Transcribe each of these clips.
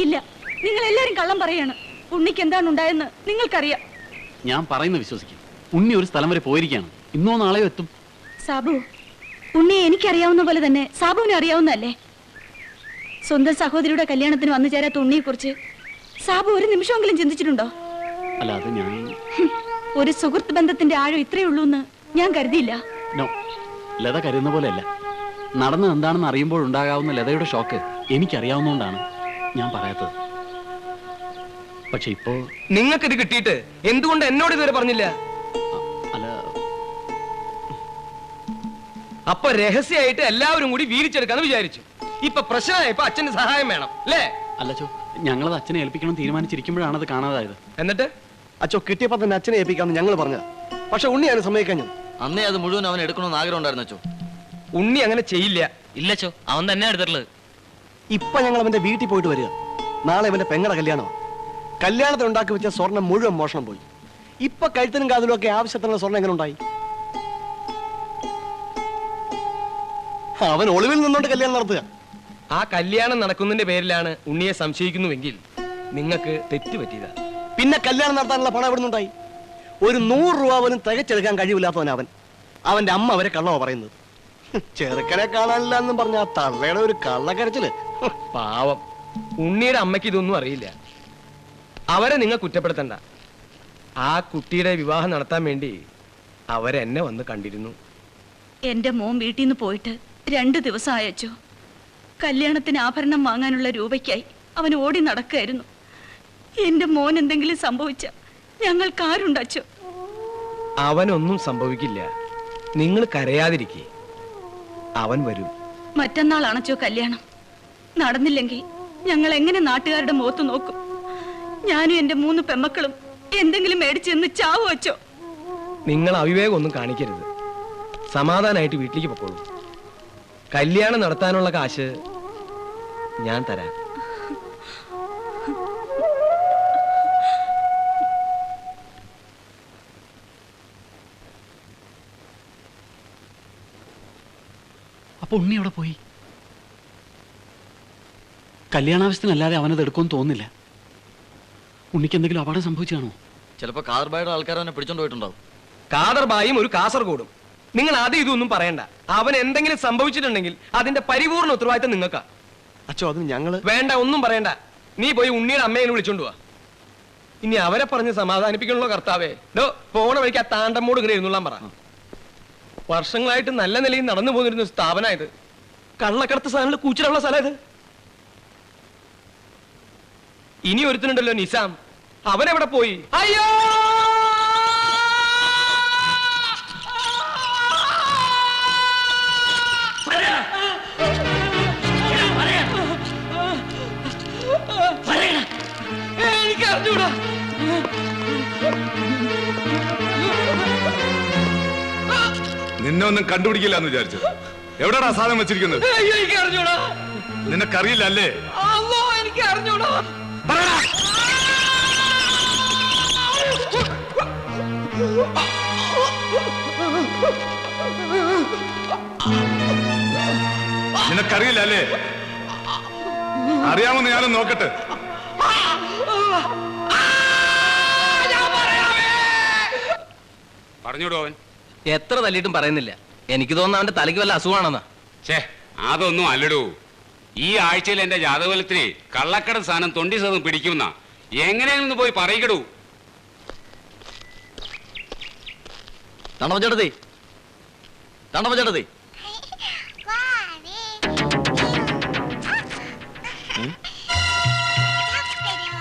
ഇല്ല, നിങ്ങൾ എല്ലാരും കള്ളം പറയാണ്. ഉണ്ണിക്ക് എന്താണ് ഉണ്ടായെന്ന് നിങ്ങൾക്കറിയാം. ഞാൻ പറയുന്നത് വിശ്വസിക്കും. ഉണ്ണി ഒരു സ്ഥലം വരെ പോയിരിക്കുകയാണ്. ഇന്നോ നാളെയോ എത്തും. സാബു, ഉണ്ണിയെ എനിക്കറിയാവുന്ന പോലെ തന്നെ സാബുവിനെ അറിയാവുന്നതല്ലേ? സ്വന്തം സഹോദരിയുടെ കല്യാണത്തിന് വന്നു ചേരാത്ത ഉണ്ണിയെ കുറിച്ച് സാബു ഒരു നിമിഷമെങ്കിലും ചിന്തിച്ചിട്ടുണ്ടോ? അല്ല, അത് ഞാൻ ഒരു സുഹൃത്ത് ബന്ധത്തിന്റെ ആഴം ഇത്രയേ ഉള്ളൂ എന്ന് ഞാൻ കരുതിയില്ല. ലത കരുതുന്ന പോലെയല്ല. നടന്നത് എന്താണെന്ന് അറിയുമ്പോൾ ഉണ്ടാകാവുന്ന ലതയുടെ ഷോക്ക് എനിക്കറിയാവുന്നതുകൊണ്ടാണ് ഞാൻ പറയാത്തത്. പക്ഷെ ഇപ്പോ നിങ്ങൾക്കിത് കിട്ടിയിട്ട് എന്തുകൊണ്ട് എന്നോട് ഇതുവരെ പറഞ്ഞില്ല? അല്ല, അപ്പൊ രഹസ്യമായിട്ട് എല്ലാവരും കൂടി വീതിച്ചെടുക്കാന്ന് വിചാരിച്ചു. ഇപ്പൊ പ്രശ്നമായപ്പോ അച്ഛന്റെ സഹായം വേണം അല്ലേ? അല്ലച്ചോ, ഞങ്ങളത് അച്ഛനെ ഏൽപ്പിക്കണം തീരുമാനിച്ചിരിക്കുമ്പോഴാണ് അത് കാണാതായത്. എന്നിട്ട് അച്ഛോ കിട്ടിയപ്പോ തന്നെ അച്ഛനെ ഏൽപ്പിക്കാമെന്ന് ഞങ്ങൾ പറഞ്ഞ, പക്ഷെ ഉണ്ണി അതിന് സമ്മതിക്കാൻ. അന്നേ അത് മുഴുവൻ അവൻ എടുക്കണമെന്ന് ആഗ്രഹം ഉണ്ടായിരുന്നു അച്ചോ. ഉണ്ണി അങ്ങനെ ചെയ്യില്ല. ഇല്ലച്ചോ, അവൻ തന്നെ എടുത്തിട്ടുള്ളത്. ഇപ്പൊ ഞങ്ങൾ അവന്റെ വീട്ടിൽ പോയിട്ട് വരിക. നാളെ അവന്റെ പെങ്ങളുടെ കല്യാണമാണ്. കല്യാണത്തിന് ഉണ്ടാക്കി വെച്ച സ്വർണം മുഴുവൻ മോഷണം പോയി. ഇപ്പൊ കഴുത്തിനും കാതിലും ഒക്കെ ആവശ്യത്തിനുള്ള സ്വർണം എങ്ങനെ ഉണ്ടായി? അവൻ ഒളിവിൽ നിന്നുകൊണ്ട് കല്യാണം നടത്തുക. ആ കല്യാണം നടക്കുന്നതിന്റെ പേരിലാണ് ഉണ്ണിയെ സംശയിക്കുന്നുവെങ്കിൽ നിങ്ങൾക്ക് തെറ്റ് പറ്റിയതാ. പിന്നെ കല്യാണം നടത്താനുള്ള പണം എവിടെ നിന്നുണ്ടായി? ഒരു 100 രൂപ പോലും തികച്ചെടുക്കാൻ കഴിവില്ലാത്തവൻ അവൻ. അവന്റെ അമ്മ അവരെ കള്ളവ പറയുന്നത്. ചെറുക്കനെ കാണാനില്ല എന്നും പറഞ്ഞ ആ തള്ളയുടെ ഒരു കള്ളക്കരച്ചില്. പാവം, ഉണ്ണിയുടെ അമ്മയ്ക്ക് ഇതൊന്നും അറിയില്ല. അവരെ നിങ്ങൾ കുറ്റപ്പെടുത്തണ്ട. ആ കുട്ടിയുടെ വിവാഹം നടത്താൻ വേണ്ടി അവരെന്നെ വന്ന് കണ്ടിരുന്നു. എന്റെ മോൻ വീട്ടിൽ നിന്ന് പോയിട്ട് 2 ദിവസം അയച്ചു. കല്യാണത്തിന് ആഭരണം വാങ്ങാനുള്ള രൂപയ്ക്കായി അവൻ ഓടി നടക്കായിരുന്നു. എന്റെ മോൻ എന്തെങ്കിലും സംഭവിച്ച ഞങ്ങൾക്കാരുണ്ടച്ചോ? അവനൊന്നും സംഭവിക്കില്ല. നിങ്ങൾ കരയാതിരിക്കേ, അവൻ വരും. മറ്റന്നാളാണച്ചോ കല്യാണം. നടന്നില്ലെങ്കിൽ ഞങ്ങൾ എങ്ങനെ നാട്ടുകാരുടെ മുഖത്ത് നോക്കും? ഞാനും എന്റെ 3 പെമ്മക്കളും എന്തെങ്കിലും മേടിച്ചെന്ന് ചാവു വച്ചോ? നിങ്ങൾ അവിവേകം ഒന്നും കാണിക്കരുത്. സമാധാനമായിട്ട് വീട്ടിലേക്ക് പൊക്കോളൂ. കല്യാണം നടത്താനുള്ള കാശ് ഞാൻ തരാം. അപ്പൊ ഉണ്ണി അവിടെ പോയി. കല്യാണാവശ്യത്തിനല്ലാതെ അവനത് എടുക്കുമെന്ന് തോന്നുന്നില്ല. ഉണ്ണിക്ക് എന്തെങ്കിലും അപകടം സംഭവിച്ചാണോ? ചിലപ്പോ കാർബായുടെ ആൾക്കാർ അവനെ പിടിച്ചോണ്ട് പോയിട്ടുണ്ടാവും. കാദർബായും ഒരു കാസർഗോഡും. നിങ്ങൾ ആദ്യം ഇതൊന്നും പറയണ്ട. അവൻ എന്തെങ്കിലും സംഭവിച്ചിട്ടുണ്ടെങ്കിൽ അതിന്റെ പരിപൂർണ്ണ ഉത്തരവാദിത്തം നിങ്ങൾക്കാ. അച്ഛോ അതിന് ഞങ്ങള് വേണ്ട, ഒന്നും പറയണ്ട. നീ പോയി ഉണ്ണിയുടെ അമ്മയെ വിളിച്ചോണ്ട് പോവാ. ഇനി അവരെ പറഞ്ഞ് സമാധാനിപ്പിക്കണല്ലോ കർത്താവേ. പോണ വഴിക്ക് ആ താണ്ടമ്മോട് ഇങ്ങനെ ഇരുന്നോളാൻ പറ. വർഷങ്ങളായിട്ട് നല്ല നിലയിൽ നടന്നു പോന്നിരുന്ന സ്ഥാപനമായത്. കള്ളക്കടത്ത് സാധനങ്ങൾ കൂച്ചിലുള്ള സ്ഥലം ഇത്. ഇനി ഒരുത്തനുണ്ടല്ലോ നിസാം, അവനെവിടെ പോയി? അയ്യോ, എനിക്ക് അറിഞ്ഞൂടാ. നിന്നെ ഒന്നും കണ്ടുപിടിക്കില്ല എന്ന് വിചാരിച്ചു. എവിടെടാ സാധനം വെച്ചിരിക്കുന്നത്? എനിക്ക് അറിഞ്ഞൂടാ. നിനക്കറിയില്ല അല്ലേ? എനിക്ക് അറിഞ്ഞൂടാ. നിനക്കറിയില്ല അല്ലേ? അറിയാമെന്ന് ഞാനും നോക്കട്ടെ. പറഞ്ഞോടോ അവൻ. എത്ര തല്ലിയിട്ടും പറയുന്നില്ല. എനിക്ക് തോന്നുന്നു അവന്റെ തലയ്ക്ക് വല്ല അസുഖമാണെന്നാ. ഛേ, അതൊന്നും അല്ലടൂ. ഈ ആഴ്ചയിൽ എന്റെ ജാതകഫലത്തിന് കള്ളക്കട സാധനം 20% പിടിക്കുന്ന എങ്ങനെയെന്ന് പോയി പറയിക്കടൂ. തണ്ടപ്പച്ചേട്ടത്തി, തണ്ടപ്പച്ചേട്ടത്തി,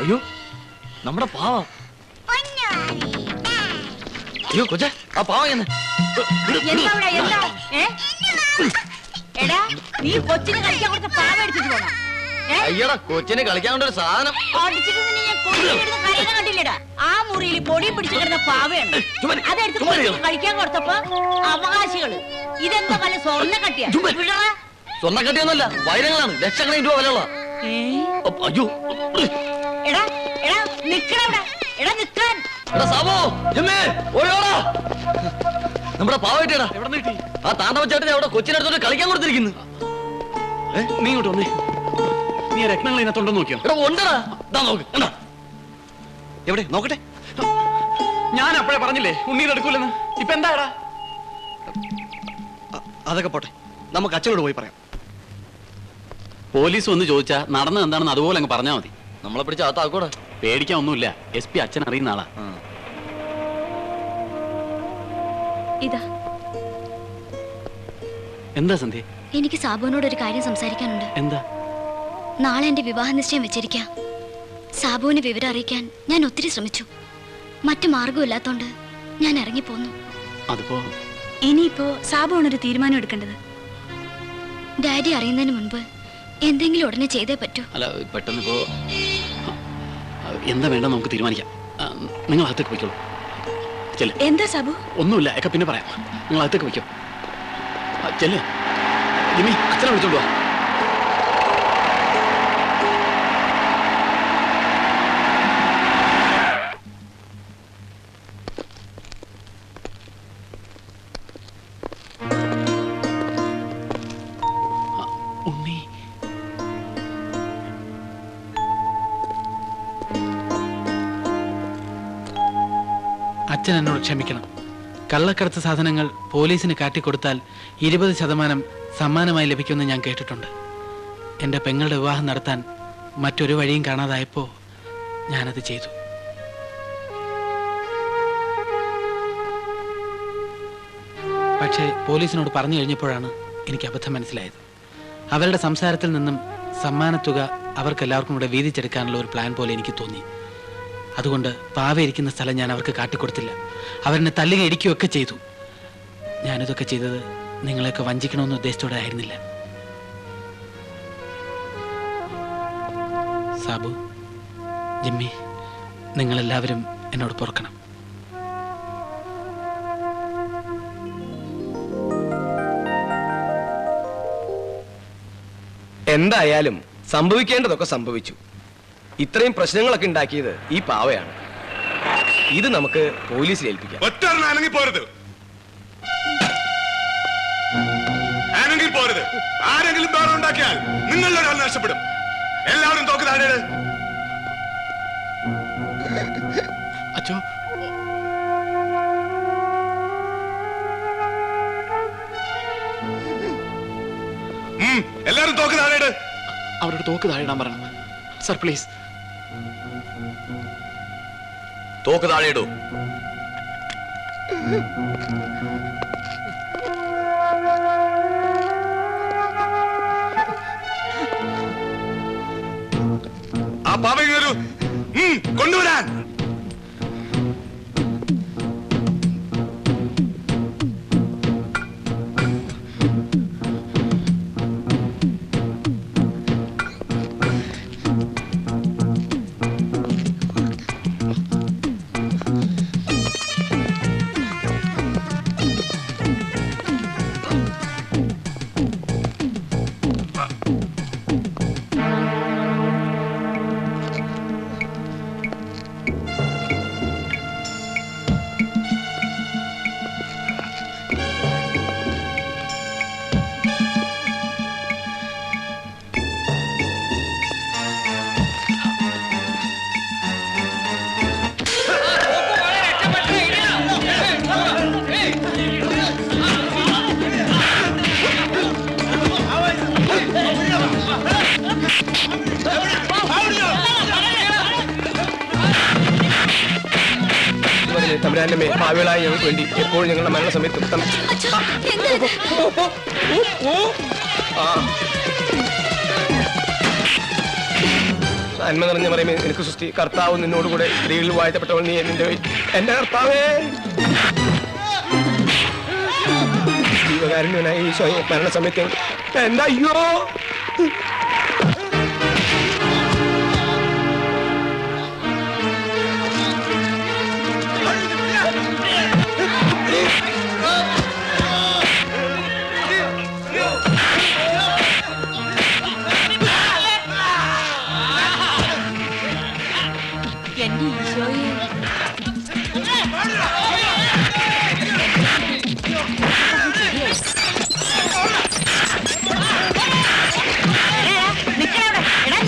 അയ്യോ നമ്മുടെ പാവം. അയ്യോ കൊച്ചേ, ആ പാവം എന്ന് അയ്യടാ, കൊച്ചിന് കളിക്കാൻ കൊണ്ടൊരു സാധനം. ആ മുറിയിൽ പൊടി പിടിച്ചു കിടന്ന പാവയാണ്. അതെടുത്ത് കളിക്കാൻ കൊടുത്തപ്പോ അവകാശികള് ഇതെന്താ വല്ല സ്വർണ്ണക്കട്ടിയാ? സ്വർണ്ണക്കട്ടിയൊന്നുമല്ല, വൈരങ്ങളാണ്. ലക്ഷക്കണക്കിന് രൂപ വിലയുള്ള. അയ്യോ എടാ എടാ നിക്കണവിടെ, എടാ നിക്കാൻ. എടാ സാബോ, ജിമ്മേ, ഓടിയോടാ. നമ്മുടെ പാവട്ടേടാ. ആ താണ്ടവച്ചേട്ടനെ അവിടെ കൊച്ചിനടുത്തോട്ട് കളിക്കാൻ കൊടുത്തിരിക്കുന്നു. നീ ഇങ്ങോട്ട് വന്നേ. നീ രത്നങ്ങൾ ഇതിനകത്തുണ്ടോ നോക്കിയോ? എടാ ഉണ്ടടാ, ദാ നോക്ക്, കണ്ടോ? എവിടെ നോക്കട്ടെ. ഞാൻ അപ്പോഴേ പറഞ്ഞില്ലേ ഉണ്ണീനെ എടുക്കൂലെന്ന്. ഇപ്പൊ എന്താടാ? അതൊക്കെ പോട്ടെ, നമുക്ക് അച്ഛനോട് പോയി പറയാം. പോലീസ് വന്ന് ചോദിച്ചാ നടന്നത് എന്താണെന്ന് അതുപോലെ അങ്ങ് പറഞ്ഞാൽ മതി. നമ്മളെ പിടിച്ച് അകത്താക്കൂടെ. പേടിക്കാൻ ഒന്നുമില്ല. SP അച്ഛൻ അറിയുന്ന ആളാ. ഇതാ, എന്താ സന്ധ്യ? എനിക്ക് സാബുവിനോട് ഒരു കാര്യം സംസാരിക്കാനുണ്ട്. എന്താ? നാളെ എന്റെ വിവാഹ നിശ്ചയം വെച്ചിരിക്കാം. സാബുവിനെ വിവരം അറിയിക്കാൻ ഞാൻ ഒത്തിരി ശ്രമിച്ചു. മറ്റു മാർഗമില്ലാത്തോണ്ട് ഞാൻ ഇറങ്ങിപ്പോന്നു. അതിപ്പോ ഇനിയിപ്പോ സാബുവാണൊരു തീരുമാനം എടുക്കേണ്ടത്. ഡാഡി അറിയുന്നതിന് മുൻപ് എന്തെങ്കിലും ഉടനെ ചെയ്തേ പറ്റൂ. അല്ല, പെട്ടെന്ന് ഇപ്പോ എന്താ വേണ്ട നമുക്ക് തീരുമാനിക്കാം. നിങ്ങൾ അകത്തേക്ക് പോയിക്കോളൂ. ചെല്ല്. എന്താ സാബു? ഒന്നുമില്ല, ഒക്കെ പിന്നെ പറയാം. നിങ്ങൾ അകത്തേക്ക് വയ്ക്കോ. ചെല്ല് ജിമ്മി, അച്ഛനെ വിളിച്ചോണ്ട് വാ. ഉണ്ണി, അച്ഛൻ എന്നോട് ക്ഷമിക്കണം. കള്ളക്കടത്ത് സാധനങ്ങൾ പോലീസിന് കാട്ടിക്കൊടുത്താൽ 20% സമ്മാനമായി ലഭിക്കുമെന്ന് ഞാൻ കേട്ടിട്ടുണ്ട്. എൻ്റെ പെങ്ങളുടെ വിവാഹം നടത്താൻ മറ്റൊരു വഴിയും കാണാതായപ്പോൾ ഞാനത് ചെയ്തു. പക്ഷേ പോലീസിനോട് പറഞ്ഞു കഴിഞ്ഞപ്പോഴാണ് എനിക്ക് അബദ്ധം മനസ്സിലായത്. അവരുടെ സംസാരത്തിൽ നിന്നും സമ്മാനത്തുക അവർക്കെല്ലാവർക്കും കൂടെ വീതിച്ചെടുക്കാനുള്ള ഒരു പ്ലാൻ പോലെ എനിക്ക് തോന്നി. അതുകൊണ്ട് പാവ ഇരിക്കുന്ന സ്ഥലം ഞാൻ അവർക്ക് കാട്ടിക്കൊടുത്തില്ല. അവരെന്നെ തല്ലുക ഇടിക്കുകയൊക്കെ ചെയ്തു. ഞാനിതൊക്കെ ചെയ്തത് നിങ്ങളെയൊക്കെ വഞ്ചിക്കണമെന്ന് ഉദ്ദേശത്തോടെ ആയിരുന്നില്ല. സാബു, ജിമ്മി, നിങ്ങളെല്ലാവരും എന്നോട് പൊറുക്കണം. എന്തായാലും സംഭവിക്കേണ്ടതൊക്കെ സംഭവിച്ചു. ഇത്രയും പ്രശ്നങ്ങളൊക്കെ ഉണ്ടാക്കിയത് ഈ പാവയാണ്. ഇത് നമുക്ക് പോലീസിൽ ഏൽപ്പിക്കാം. പോരുത്. ആരെങ്കിലും ബഹളം ഉണ്ടാക്കിയാൽ നിങ്ങളുടെ ഒരാൾ നഷ്ടപ്പെടും. എല്ലാവരും തോക്ക് താഴെ. അച്ഛോ, എല്ലാവരും തോക്ക് താഴെ. അവരോട് തോക്ക് താഴെ ഇടാൻ പറയണം സർ, പ്ലീസ്. തോക്ക് താഴെ ഇടൂ. ആ പാവ കൊണ്ടുവരാൻ. തമ്പുരാന്റെ ഭാവികളായി ഞങ്ങൾക്ക് വേണ്ടി എപ്പോഴും ഞങ്ങളുടെ മരണസമയത്തും നന്മ നിറഞ്ഞ പറയുമേ എനിക്ക് സൃഷ്ടി. കർത്താവ് നിന്നോടുകൂടെ സ്ത്രീകളിൽ വാഴ്ത്തപ്പെട്ടവൾ നീ. എന്റെ കർത്താവേ, ജീവകാരുണ്യനായി ഈശോ മരണസമയത്ത് എന്താ അയ്യോ എന്റെ ഈശോയെ. നിക്കവിടെ. എടാ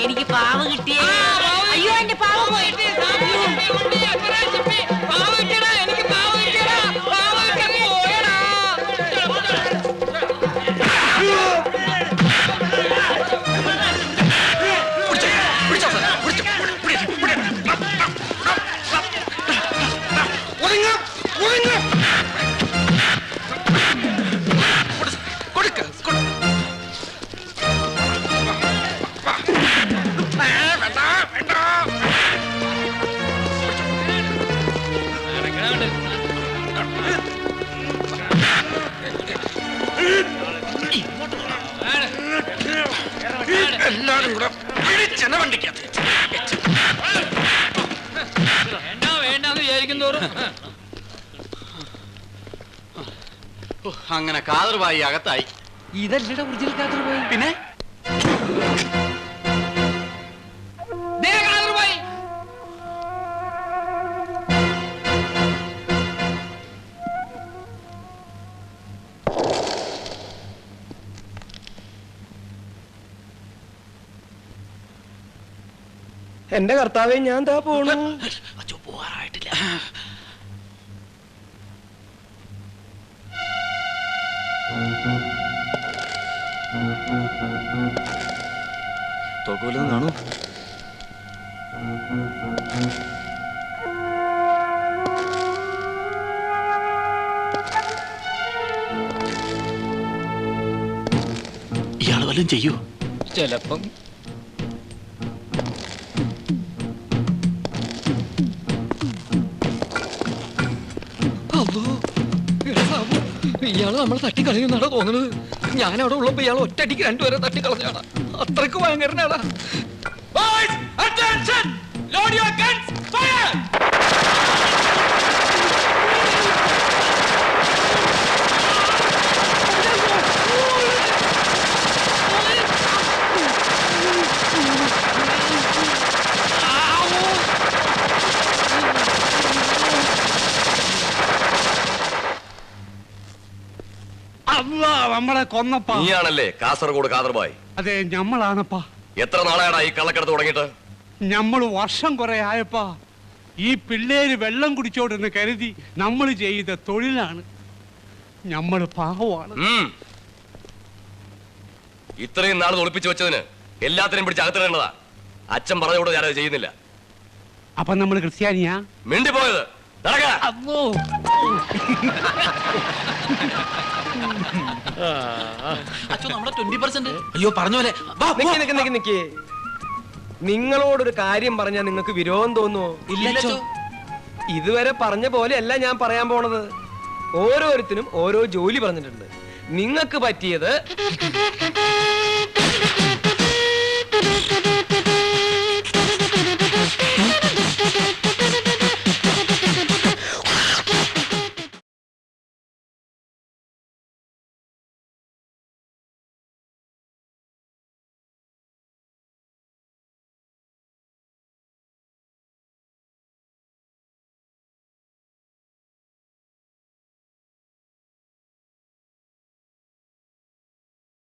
എനിക്ക് പാവ കിട്ടിയേ. അയ്യോ എന്റെ പാവ പോയി. എല്ലാരും കൂടെ പിടിച്ചെന്നെ വണ്ടിക്കകത്ത്. വേണ്ടെന്ന് വിചാരിക്കും തോറും അങ്ങനെ കാതർവായി അകത്തായി. ഇതല്ലട ഒറിജിനൽ കാതർവായി. പിന്നെ എന്റെ കർത്താവേ, ഞാൻ താ പോണു. പോകാറായിട്ടില്ല. തോക്കൂലെന്ന് കാണൂ. ഇയാൾ വല്ലതും ചെയ്യൂ. ചിലപ്പം ഇയാള് നമ്മളെ തട്ടിക്കളയുന്നാണ് തോന്നുന്നത്. ഞാനവിടെ ഉള്ളപ്പോ ഇയാൾ ഒറ്റയടിക്ക് രണ്ടുപേരെ തട്ടിക്കളഞ്ഞാണ്. അത്രക്ക് ഭയങ്കരനാടാ. നമ്മളെ കൊന്നപ്പാ. നീയാണല്ലേ കാസർഗോഡ് കാതർബായ്? അതെ, ഞമ്മളാണപ്പാ. എത്ര നാളായടാ ഈ കള്ളക്കടത്ത് തുടങ്ങിയിട്ട്? ഞമ്മള് വർഷം കുറെ ആയപ്പാ. ഈ പിള്ളേര് വെള്ളം കുടിച്ചോടെന്ന് കരുതി നമ്മൾ ചെയ്ത തൊഴിലാണ്. ഞമ്മള് പാവമാണ്. ഇത്രയും നാൾ ഒളിപ്പിച്ചു വെച്ചതിന് എല്ലാത്തിനും പിടിച്ച് അകത്തിടേണ്ടതാ. അച്ഛൻ പറഞ്ഞോട് ഞാനത് ചെയ്യുന്നില്ല. അപ്പൊ നമ്മള് ക്രിസ്ത്യാനിയാ? മിണ്ടിപ്പോയത് അമ്മോ. അയ്യോ പറഞ്ഞ പോലെ നിങ്ങളോടൊരു കാര്യം പറഞ്ഞാൽ നിങ്ങൾക്ക് വിരോധം തോന്നുവോ? ഇല്ലച്ചോ. ഇതുവരെ പറഞ്ഞ പോലെയല്ല ഞാൻ പറയാൻ പോണത്. ഓരോരുത്തരും ഓരോ ജോലി പറഞ്ഞിട്ടുണ്ട്. നിങ്ങൾക്ക് പറ്റിയത്